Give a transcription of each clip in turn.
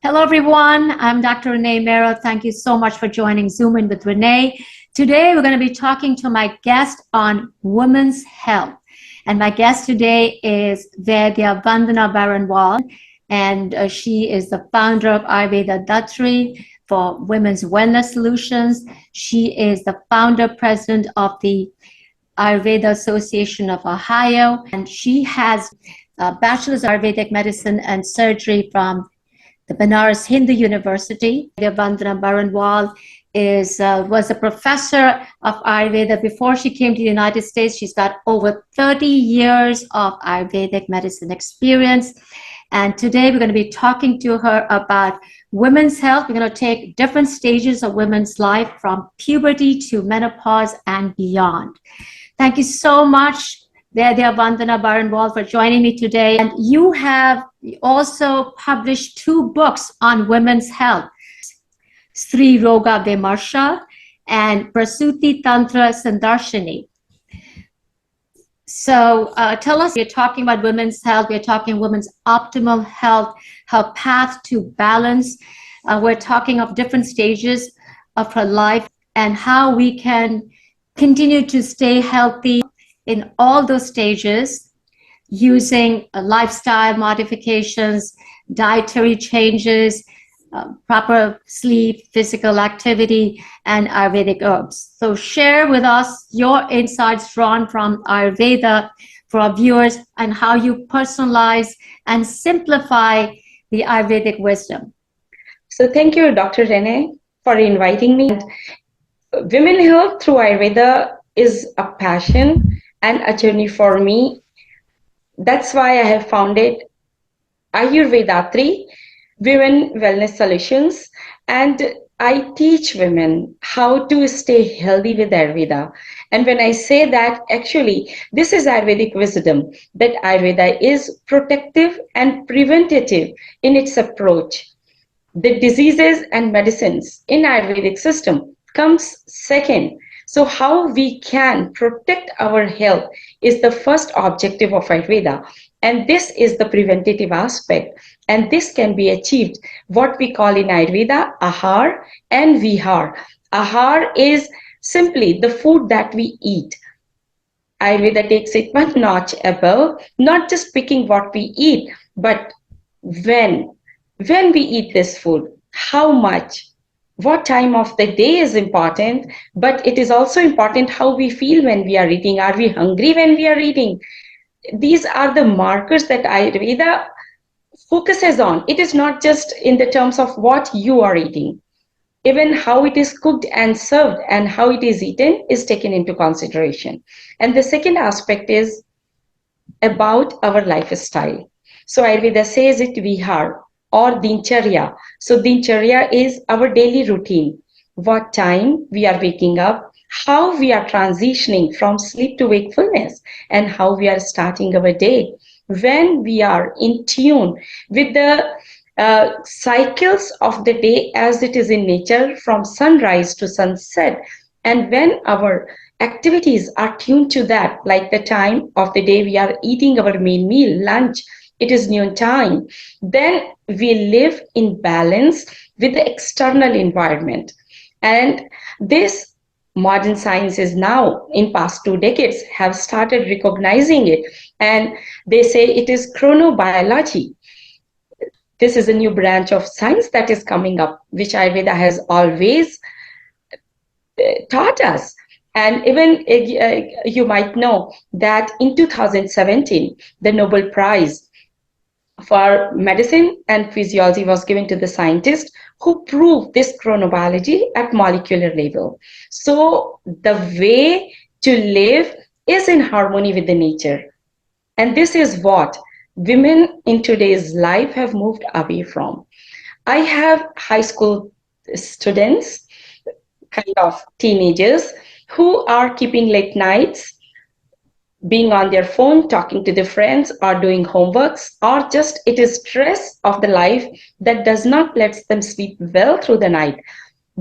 Hello, everyone. I'm Dr. Renee Mehrra. Thank you so much for joining Zoom In with Renee. Today, we're going to be talking to my guest on women's health. And my guest today is Vaidya Vandana Baranwal, and she is the founder of AyurveDatri for Women's Wellness Solutions. She is the founder president of the Ayurveda Association of Ohio, and she has a bachelor's of Ayurvedic medicine and surgery from the Banaras Hindu University. Vaidya Vandana Baranwal was a professor of Ayurveda before she came to the United States. She's got over 30 years of Ayurvedic medicine experience. And today we're going to be talking to her about women's health. We're going to take different stages of women's life from puberty to menopause and beyond. Thank you so much, Vaidya Vandana Baranwal, for joining me today. And you have also published 2 books on women's health, Sri Roga Vimarsha and Prasuti Tantra Sandarshini. So tell us, we're talking about women's health, we're talking women's optimal health, her path to balance. We're talking of different stages of her life and how we can continue to stay healthy in all those stages using lifestyle modifications, dietary changes, proper sleep, physical activity, and Ayurvedic herbs. So share with us your insights drawn from Ayurveda for our viewers and how you personalize and simplify the Ayurvedic wisdom. So thank you, Dr. Renee, for inviting me. Women health through Ayurveda is a passion and a journey for me. That's why I have founded AyurveDatri, Women Wellness Solutions, and I teach women how to stay healthy with Ayurveda. And when I say that, actually, this is Ayurvedic wisdom, that Ayurveda is protective and preventative in its approach. The diseases and medicines in Ayurvedic system comes second. So how we can protect our health is the first objective of Ayurveda. And this is the preventative aspect. And this can be achieved, what we call in Ayurveda, Ahar and Vihar. Ahar is simply the food that we eat. Ayurveda takes it one notch above, not just picking what we eat, but when we eat this food, how much, what time of the day is important, but it is also important how we feel when we are eating. Are we hungry when we are eating? These are the markers that Ayurveda focuses on. It is not just in the terms of what you are eating. Even how it is cooked and served and how it is eaten is taken into consideration. And the second aspect is about our lifestyle. So Ayurveda says it Vihar or Dincharya. So Dincharya is our daily routine. What time we are waking up, how we are transitioning from sleep to wakefulness, and how we are starting our day. When we are in tune with the cycles of the day as it is in nature from sunrise to sunset, and when our activities are tuned to that, like the time of the day we are eating our main meal, lunch, it is noon time, then we live in balance with the external environment. And this modern science is now, in past 2 decades, have started recognizing it. And they say it is chronobiology. This is a new branch of science that is coming up, which Ayurveda has always taught us. And even you might know that in 2017, the Nobel Prize for medicine and physiology was given to the scientist who proved this chronobiology at molecular level. So the way to live is in harmony with the nature. And this is what women in today's life have moved away from. I have high school students, kind of teenagers, who are keeping late nights, being on their phone, talking to their friends, or doing homeworks, or just it is stress of the life that does not let them sleep well through the night.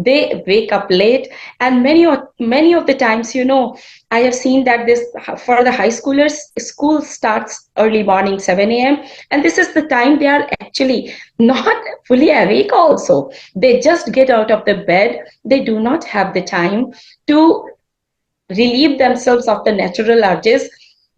They wake up late, and many of the times, I have seen that this for the high schoolers, school starts early morning 7 a.m. and this is the time they are actually not fully awake also. They just get out of the bed. They do not have the time to relieve themselves of the natural urges.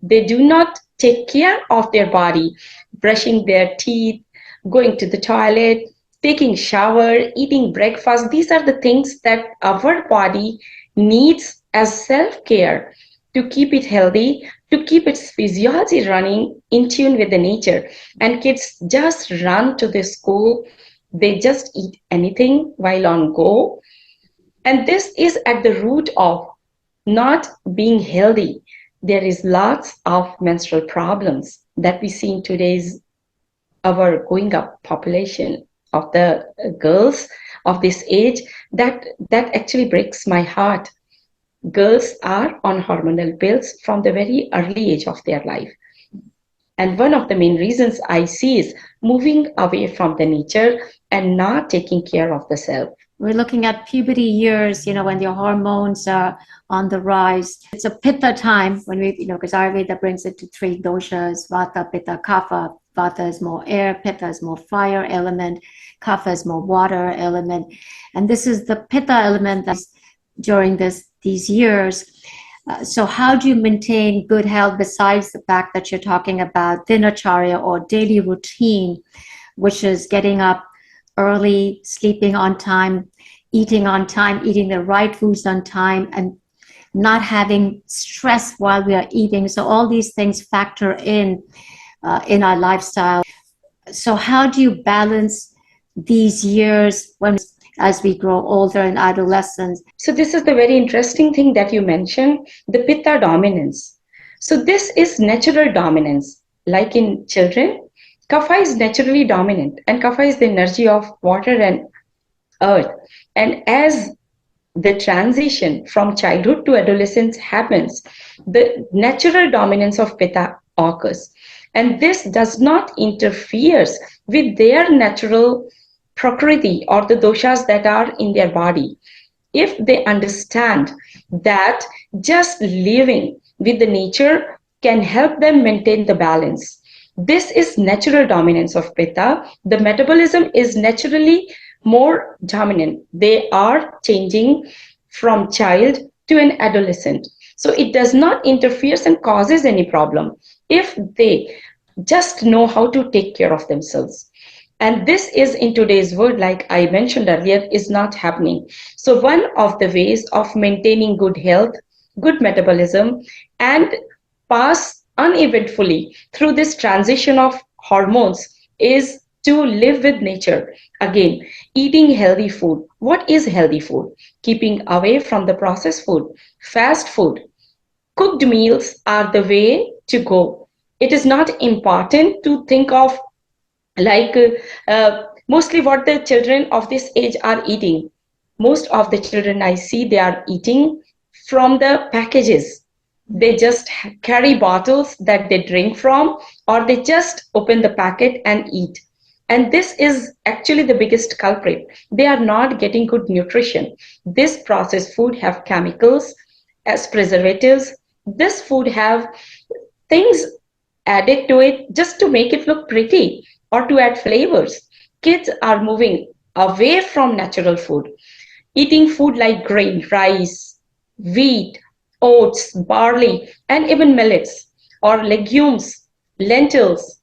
They do not take care of their body, brushing their teeth, going to the toilet, taking shower, eating breakfast. These are the things that our body needs as self-care to keep it healthy, to keep its physiology running in tune with the nature. And kids just run to the school. They just eat anything while on go. And this is at the root of not being healthy. There is lots of menstrual problems that we see in today's our going up population of the girls of this age. That actually breaks my heart. Girls are on hormonal pills from the very early age of their life. And one of the main reasons I see is moving away from the nature and not taking care of the self. We're looking at puberty years, when your hormones are on the rise. It's a pitta time when we, because Ayurveda brings it to three doshas, vata, pitta, kapha. Vata is more air, pitta is more fire element, kapha is more water element. And this is the pitta element that's during these years. So how do you maintain good health besides the fact that you're talking about dinacharya or daily routine, which is getting up early, sleeping on time, eating the right foods on time, and not having stress while we are eating. So all these things factor in our lifestyle. So how do you balance these years as we grow older in adolescence? So this is the very interesting thing that you mentioned, the pitta dominance. So this is natural dominance. Like in children, kapha is naturally dominant, and kapha is the energy of water and earth. And as the transition from childhood to adolescence happens, the natural dominance of pitta occurs. And this does not interfere with their natural prakriti or the doshas that are in their body. If they understand that just living with the nature can help them maintain the balance. This is natural dominance of pitta. The metabolism is naturally more dominant. They are changing from child to an adolescent. So it does not interfere and causes any problem if they just know how to take care of themselves. And this is in today's world, like I mentioned earlier, is not happening. So one of the ways of maintaining good health, good metabolism, and pass uneventfully through this transition of hormones is to live with nature. Again, eating healthy food. What is healthy food? Keeping away from the processed food, fast food. Cooked meals are the way to go. It is not important to think of like mostly what the children of this age are eating. Most of the children I see, they are eating from the packages. They just carry bottles that they drink from, or they just open the packet and eat. And this is actually the biggest culprit. They are not getting good nutrition. This processed food have chemicals as preservatives. This food have things added to it just to make it look pretty or to add flavors. Kids are moving away from natural food, eating food like grain, rice, wheat, oats, barley, and even millets or legumes, lentils,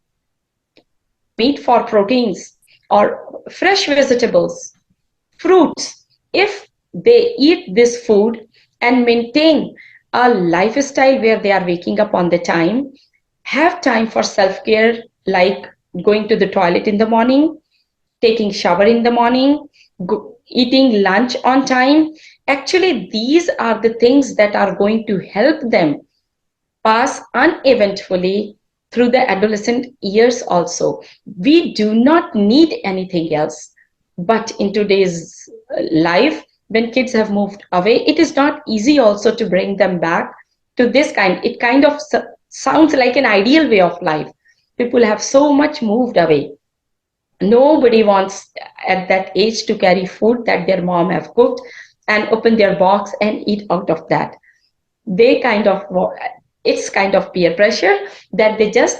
meat for proteins, or fresh vegetables, fruits. If they eat this food and maintain a lifestyle where they are waking up on the time, have time for self-care like going to the toilet in the morning, taking shower in the morning, eating lunch on time. Actually, these are the things that are going to help them pass uneventfully through the adolescent years also. We do not need anything else. But in today's life, when kids have moved away, it is not easy also to bring them back to this kind. It kind of sounds like an ideal way of life. People have so much moved away. Nobody wants at that age to carry food that their mom have cooked and open their box and eat out of that. They kind of, it's kind of peer pressure that they just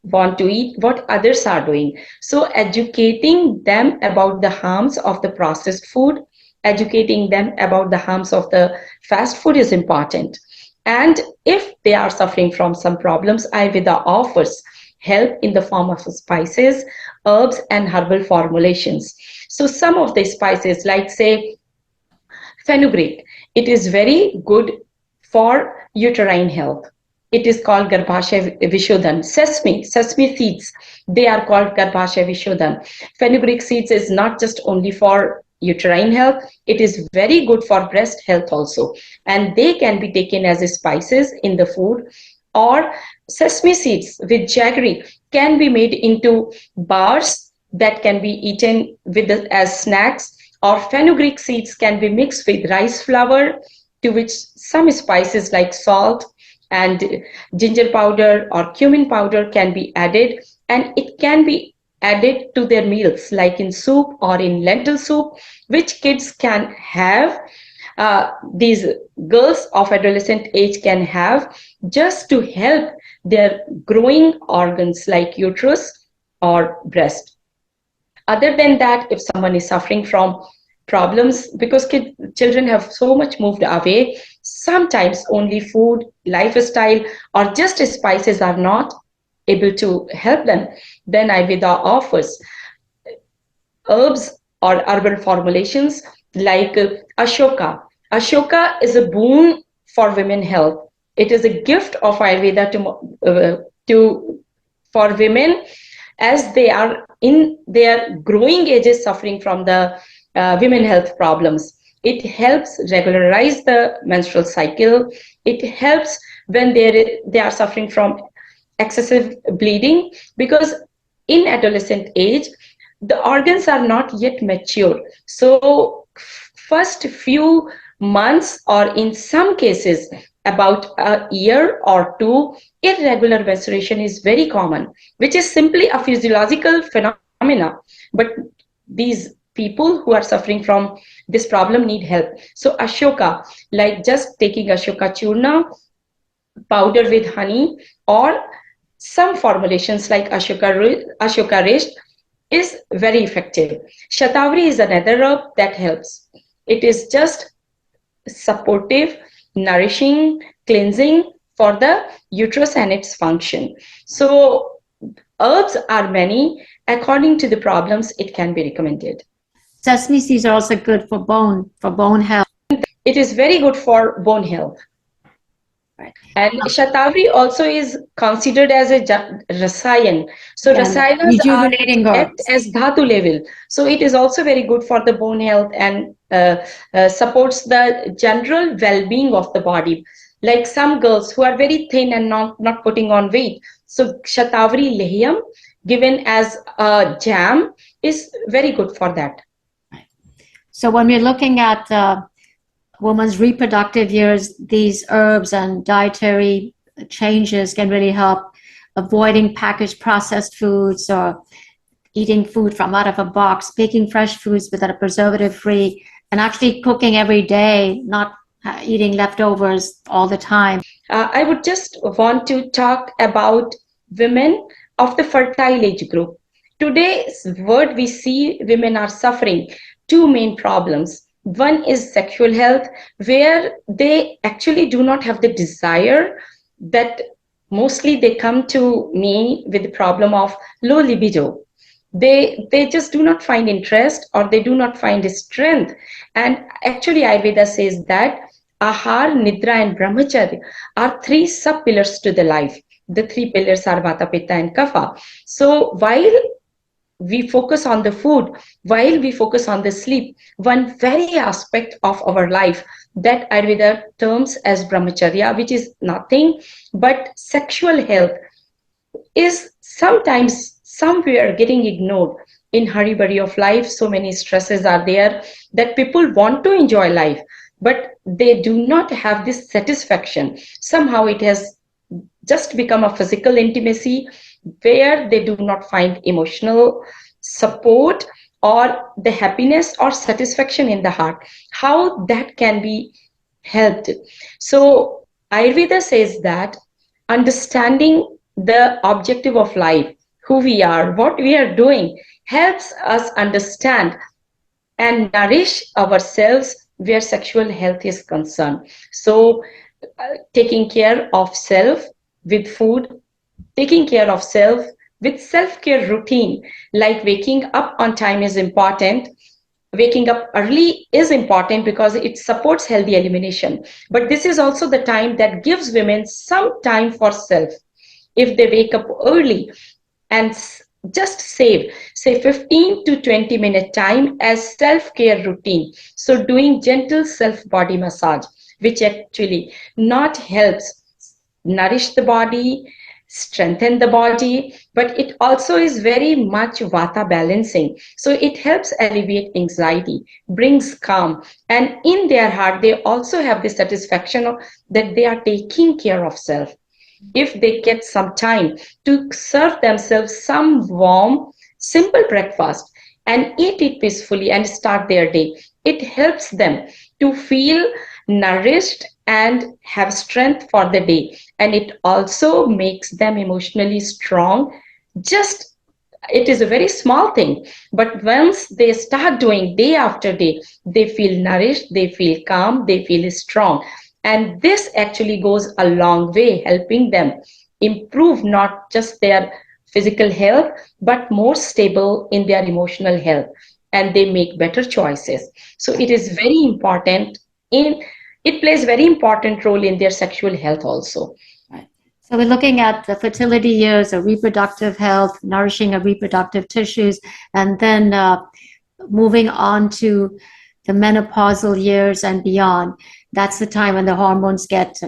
want to eat what others are doing. So educating them about the harms of the processed food, educating them about the harms of the fast food is important. And if they are suffering from some problems, Ayurveda offers help in the form of spices, herbs, and herbal formulations. So some of the spices, like say fenugreek, it is very good for uterine health. It is called Garbhashay Vishodhan. Sesame seeds, they are called Garbhashay Vishodhan. Fenugreek seeds is not just only for uterine health, it is very good for breast health also. And they can be taken as spices in the food, or sesame seeds with jaggery can be made into bars that can be eaten with as snacks, or fenugreek seeds can be mixed with rice flour, to which some spices like salt and ginger powder or cumin powder can be added, and it can be added to their meals like in soup or in lentil soup, which kids can have, these girls of adolescent age can have, just to help their growing organs like uterus or breast. Other than that, if someone is suffering from problems, because children have so much moved away, sometimes only food, lifestyle, or just spices are not able to help them, then Ayurveda offers herbs or herbal formulations like Ashoka. Ashoka is a boon for women health. It is a gift of Ayurveda to for women as they are in their growing ages suffering from the women health problems. It helps regularize the menstrual cycle. It helps when they are suffering from excessive bleeding, because in adolescent age the organs are not yet mature. So first few months, or in some cases about a year or two, irregular menstruation is very common, which is simply a physiological phenomena. But these people who are suffering from this problem need help. So Ashoka, like just taking Ashoka churna powder with honey, or some formulations like Ashoka Rish is very effective. Shatavari is another herb that helps. It is just supportive, nourishing, cleansing for the uterus and its function. So herbs are many. According to the problems, it can be recommended. Sesame seeds are also good for bone health. It is very good for bone health. Right. And Shatavari also is considered as a rasayan. So rasayanas rejuvenating act as dhatu level. So it is also very good for the bone health and supports the general well-being of the body. Like some girls who are very thin and not putting on weight. So Shatavari lehiyam given as a jam is very good for that. So when we're looking at women's reproductive years, these herbs and dietary changes can really help, avoiding packaged processed foods or eating food from out of a box, baking fresh foods that are preservative free, and actually cooking every day, not eating leftovers all the time. I would just want to talk about women of the fertile age group. Today's world, we see women are suffering two main problems. One is sexual health, where they actually do not have the desire, that mostly they come to me with the problem of low libido. They just do not find interest, or they do not find strength. And actually Ayurveda says that Ahar, Nidra, and Brahmacharya are three sub-pillars to the life. The three pillars are Vata, Pitta, and Kapha. So while we focus on the food, while we focus on the sleep, one very aspect of our life that Ayurveda terms as Brahmacharya, which is nothing but sexual health, is sometimes somewhere getting ignored in hurry-burry of life. So many stresses are there that people want to enjoy life, but they do not have this satisfaction. Somehow it has just become a physical intimacy where they do not find emotional support or the happiness or satisfaction in the heart, how that can be helped. So Ayurveda says that understanding the objective of life, who we are, what we are doing, helps us understand and nourish ourselves where sexual health is concerned. So, taking care of self with food, taking care of self with self-care routine, like waking up on time is important. Waking up early is important because it supports healthy elimination. But this is also the time that gives women some time for self. If they wake up early and just save say 15 to 20-minute time as self-care routine, so doing gentle self body massage, which actually not helps nourish the body, strengthen the body, but it also is very much vata balancing. So it helps alleviate anxiety, brings calm, and in their heart, they also have the satisfaction of that they are taking care of self. If they get some time to serve themselves some warm, simple breakfast and eat it peacefully and start their day, it helps them to feel nourished and have strength for the day. And it also makes them emotionally strong. Just it is a very small thing, but once they start doing day after day, they feel nourished, they feel calm, they feel strong. And this actually goes a long way helping them improve not just their physical health, but more stable in their emotional health. And they make better choices. So it is very important in it plays very important role in their sexual health also. Right. So we're looking at the fertility years, or reproductive health, nourishing of reproductive tissues, and then moving on to the menopausal years and beyond. That's the time when the hormones get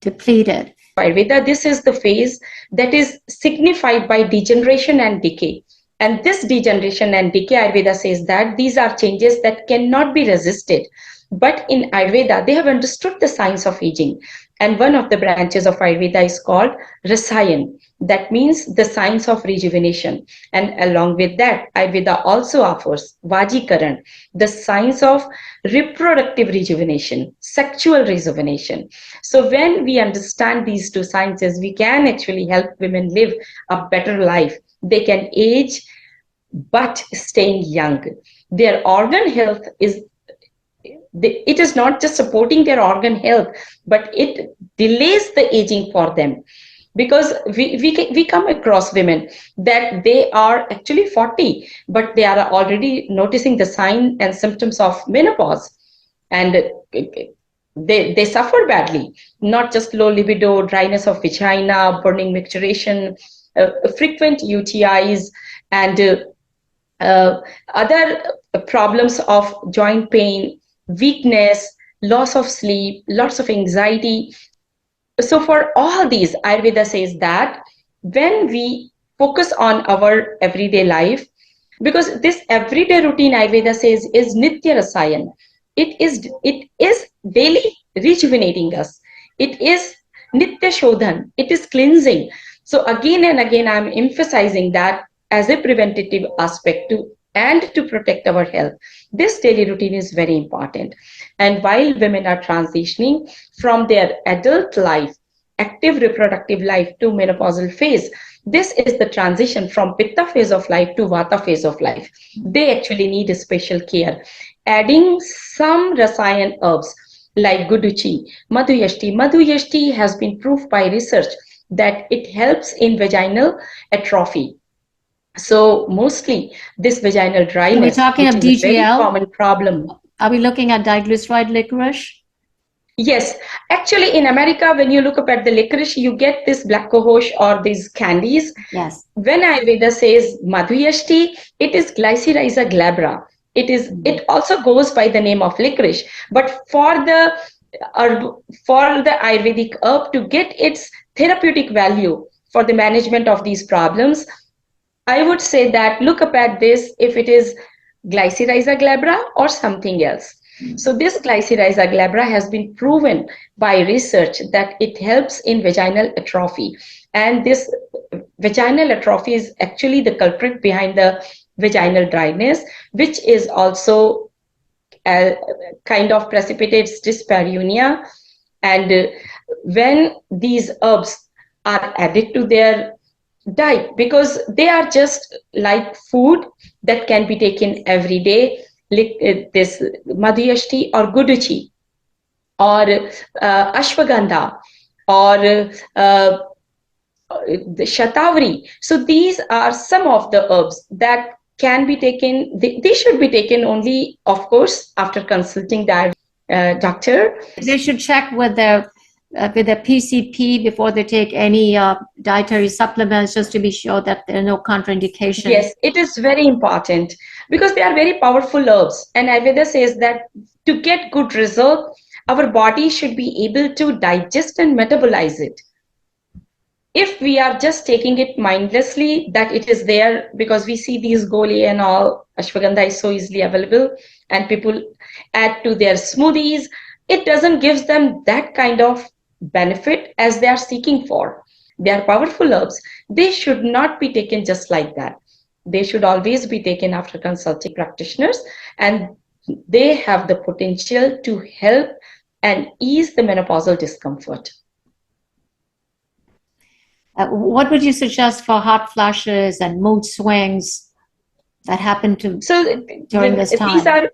depleted. Ayurveda, this is the phase that is signified by degeneration and decay. And this degeneration and decay, Ayurveda says that these are changes that cannot be resisted. But in Ayurveda, they have understood the science of aging. And one of the branches of Ayurveda is called Rasayan. That means the science of rejuvenation. And along with that, Ayurveda also offers Vajikaran, the science of reproductive rejuvenation, sexual rejuvenation. So when we understand these two sciences, we can actually help women live a better life. They can age, but staying young. Their organ health is it is not just supporting their organ health, but it delays the aging for them. Because we come across women that they are actually 40, but they are already noticing the sign and symptoms of menopause. And they suffer badly, not just low libido, dryness of vagina, burning micturition, frequent UTIs, and other problems of joint pain, weakness, loss of sleep, lots of anxiety. So for all these, Ayurveda says that when we focus on our everyday life, because this everyday routine, Ayurveda says, is Nitya Rasayan. It is daily rejuvenating us. It is Nitya Shodhan. It is cleansing. So again and again, I'm emphasizing that as a preventative aspect to protect our health. This daily routine is very important. And while women are transitioning from their adult life, active reproductive life, to menopausal phase, this is the transition from Pitta phase of life to Vata phase of life. They actually need a special care. Adding some Rasayan herbs like Guduchi, Madhuyashti. Madhuyashti has been proved by research that it helps in vaginal atrophy. So mostly this vaginal dryness, talking which of is a very DGL? common problem. Are we looking at diglyceride licorice? Yes, actually in America, when you look up at the licorice, you get this black cohosh or these candies. Yes. When Ayurveda says Madhuyashti, it is Glycyrrhiza glabra. It also goes by the name of licorice, but for the Ayurvedic herb to get its therapeutic value for the management of these problems, I would say that look up at this if it is Glycyrrhiza glabra or something else. So this Glycyrrhiza glabra has been proven by research that it helps in vaginal atrophy. And this vaginal atrophy is actually the culprit behind the vaginal dryness, which is also kind of precipitates dyspareunia. And when these herbs are added to their diet, because they are just like food that can be taken every day, like this madhyashti or guduchi or ashwagandha or the shatavari. So these are some of the herbs that can be taken. They should be taken only, of course, after consulting the doctor. They should check with their PCP before they take any dietary supplements, just to be sure that there are no contraindications. Yes, it is very important because they are very powerful herbs. And Ayurveda says that to get good result, our body should be able to digest and metabolize it. If we are just taking it mindlessly, that it is there because we see these goli and all, ashwagandha is so easily available and people add to their smoothies, it doesn't give them that kind of benefit as they are seeking for. They are powerful herbs. They should not be taken just like that. They should always be taken after consulting practitioners, and they have the potential to help and ease the menopausal discomfort. What would you suggest for hot flashes and mood swings that happen to during this time?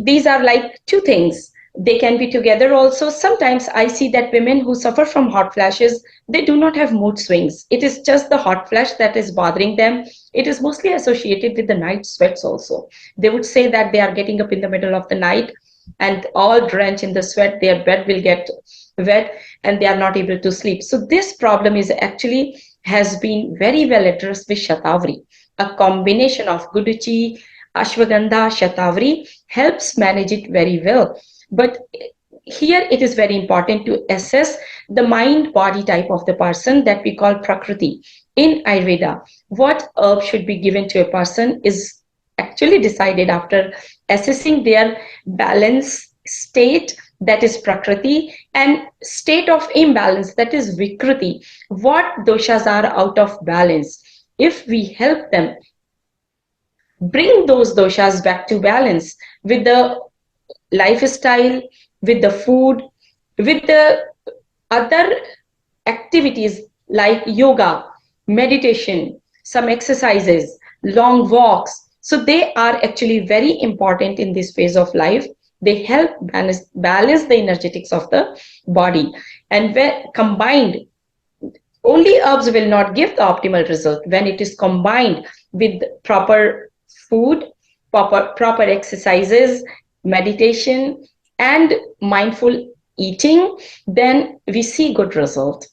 These are like two things. They can be together also. Sometimes I see that women who suffer from hot flashes, they do not have mood swings. It is just the hot flash that is bothering them. It is mostly associated with the night sweats also. They would say that they are getting up in the middle of the night and all drenched in the sweat, their bed will get wet and they are not able to sleep. So this problem is actually has been very well addressed with shatavari. A combination of guduchi, ashwagandha, shatavari helps manage it very well. But here it is very important to assess the mind body type of the person that we call prakriti. In Ayurveda, what herb should be given to a person is actually decided after assessing their balance state, that is prakriti, and state of imbalance, that is vikriti. What doshas are out of balance? If we help them bring those doshas back to balance with the lifestyle, with the food, with the other activities like yoga, meditation, some exercises, long walks. So they are actually very important in this phase of life. They help balance the energetics of the body. And when combined, only herbs will not give the optimal result. When it is combined with proper food, proper exercises, meditation, and mindful eating, then we see good result.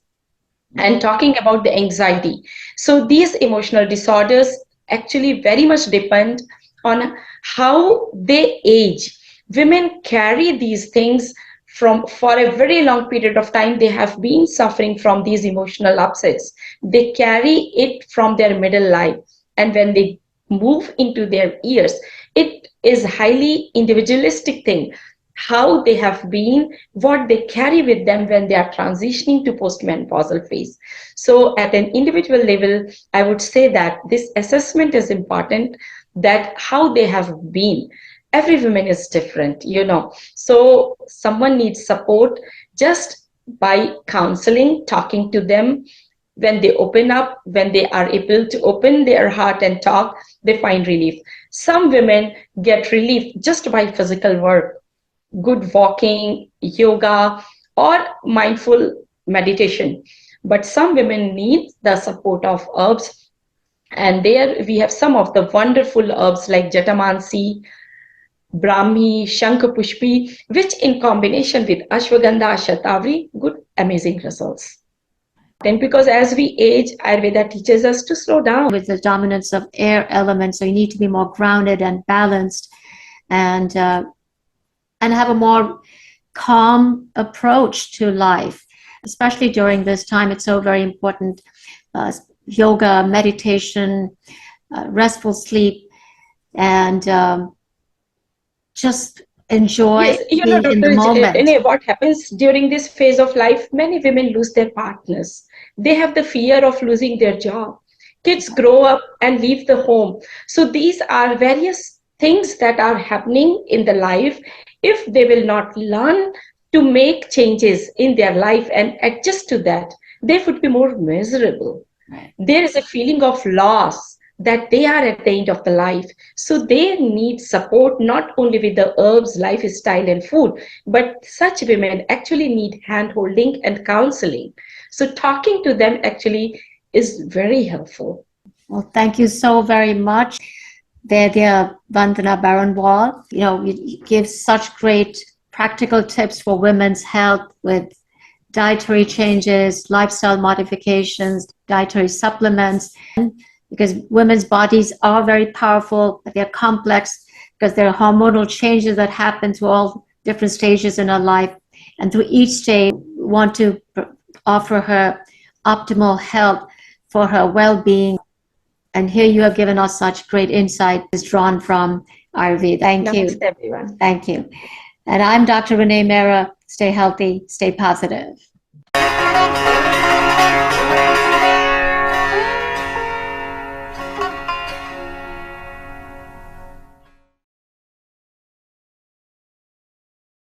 And talking about the anxiety, so these emotional disorders actually very much depend on how they age. Women carry these things for a very long period of time. They have been suffering from these emotional upsets. They carry it from their middle life, and when they move into their years, it is highly individualistic thing, how they have been, what they carry with them when they are transitioning to postmenopausal phase. So at an individual level, I would say that this assessment is important, that how they have been. Every woman is different, so someone needs support just by counseling, talking to them. When they open up, when they are able to open their heart and talk, they find relief. Some women get relief just by physical work, good walking, yoga, or mindful meditation. But some women need the support of herbs. And there we have some of the wonderful herbs like Jatamansi, Brahmi, Shankapushpi, which in combination with Ashwagandha, Shatavari, good, amazing results. And because as we age, Ayurveda teaches us to slow down. With the dominance of air elements, so you need to be more grounded and balanced, and have a more calm approach to life, especially during this time. It's so very important. Yoga, meditation, restful sleep, and just enjoy being in the moment. Renee, what happens during this phase of life, many women lose their partners. They have the fear of losing their job. Kids grow up and leave the home. So these are various things that are happening in the life. If they will not learn to make changes in their life and adjust to that, they would be more miserable. Right. There is a feeling of loss that they are at the end of the life. So they need support not only with the herbs, lifestyle, and food, but such women actually need hand holding and counseling. So talking to them actually is very helpful. Well, thank you so very much, Vaidya Vandana Baranwal. You give such great practical tips for women's health with dietary changes, lifestyle modifications, dietary supplements, because women's bodies are very powerful, but they're complex because there are hormonal changes that happen through all different stages in her life. And through each stage, we want to offer her optimal health for her well-being. And here you have given us such great insight is drawn from Ayurveda. Thank you. Namaste, everyone. Thank you. And I'm Dr. Renee Mehrra. Stay healthy, stay positive.